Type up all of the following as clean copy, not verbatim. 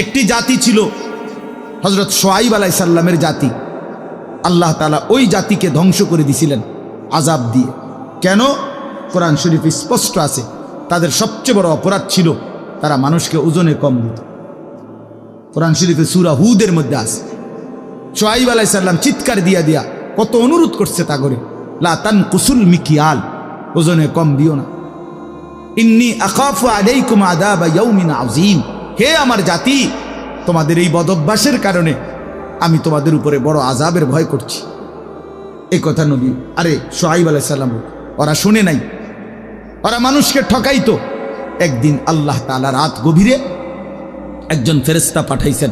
একটি জাতি ছিল হযরত শুআয়ব আলাইহিস সালামের জাতি। আল্লাহ তাআলা ওই জাতিকে ধ্বংস করে দিয়েছিলেন আযাব দিয়ে। কেন? কোরআন শরীফে স্পষ্ট আছে, তাদের সবচেয়ে বড় অপরাধ ছিল তারা মানুষকে ওজনে কম দিত। কোরআন শরীফে সূরা হুদের মধ্যে আছে, শুআয়ব আলাইহিস সালাম চিৎকার দিয়া দিয়া কত অনুরোধ করছে তা করে, লা তানকুসুল মিকিয়াল, ওজনে কম দিও না। ইন্নী আখাফু আলাইকুম আযাবা ইয়াউমিন আযীম, হে আমার জাতি, তোমাদের এই বদভ্যাসের কারণে আমি তোমাদের উপরে বড় আযাবের ভয় করছি। এই কথা নবী শুআয়ব আলাইহিস সালাম ওরা শুনে নাই, ওরা মানুষকে ঠকাইতো। একদিন আল্লাহ তাআলা রাত গভীরে একজন ফেরেশতা পাঠাইছেন,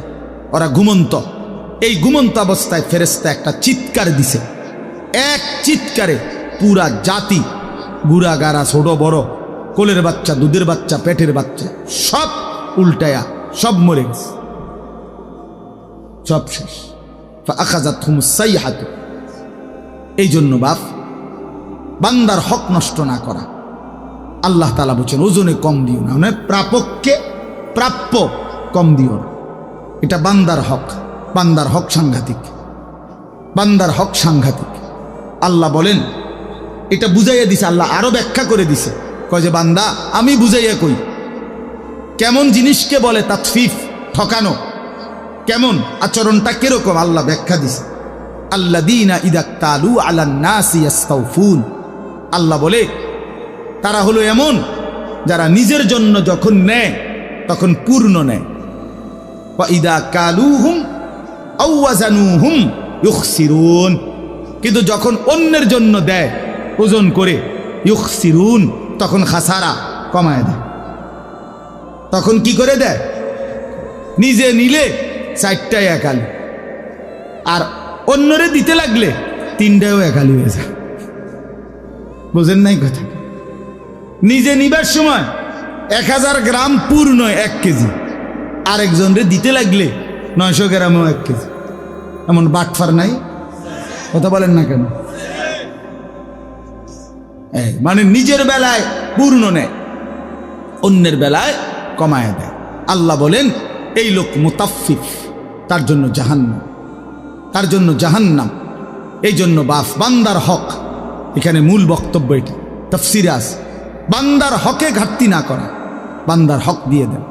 ওরা ঘুমন্ত। এই ঘুমন্ত অবস্থায় ফেরেশতা একটা চিৎকার দিছে, এক চিৎকারে পুরা জাতি, গুড়া গাড়া, ছোট বড়, কোলের বাচ্চা, দুধের বাচ্চা, পেটের বাচ্চা, সব উল্টায়া সব মরে গেছে, সব শেষ। ফাআখাযাতহুমুস সাইহাতু। এই জন্য বাপ, বান্দার হক নষ্ট না করা। আল্লাহ তাআলা বলেছেন ওজনে কম দিও না, মানে প্রাপককে প্রাপ্য কম দিও না। এটা বান্দার হক। বান্দার হক সাংঘাতিক, বান্দার হক সাংঘাতিক। আল্লাহ বলেন, এটা বুঝাইয়া দিছে, আল্লাহ আরো ব্যাখ্যা করে দিছে, কয় যে বান্দা আমি বুঝাইয়া কই কেমন জিনিসকে বলে তাতফিফ, ঠকানো, কেমন আচরণটা কিরকম আল্লাহ ব্যাখ্যা দিছে। আল্লাযীনা ইযা তালু আলান নাসি ইস্তাউফুন, আল্লাহ বলে তারা হলো এমন যারা নিজের জন্য যখন নেয় তখন পূর্ণ নেয়। ওয়া ইযা কালুহুম আও ওয়াজানুহুম ইউখসিরুন, কিন্তু যখন অন্যের জন্য দেয় ওজন করে, ইউখসিরুন, তখন খাসারা কমায় দেয়। তখন কি করে দেয়? নিজে নিলে 4টায় একালি, আর অন্যরে দিতে লাগলে 3টায়ও একালি হয়ে যায়। বুঝেন নাই কথা? নিজে নিবার সময় 1000 গ্রাম পূর্ণ 1 কেজি, আরেকজনরে দিতে লাগলে 900 গ্রামও 1 কেজি। এমন বাটফার নাই? কথা বলেন না কেন? মানে নিজের বেলায় পূর্ণ নেয়, অন্যের বেলায় কমায় দেয়। আল্লাহ বলেন এই লোক মুতাফফিফ, তার জন্য জাহান্নাম, তার জন্য জাহান্নাম। এই জন্য বান্দার হক, এখানে মূল বক্তব্য এটা, তাফসীরে আছে, বান্দার হকে ঘাটতি না করা, বান্দার হক দিয়ে দেন।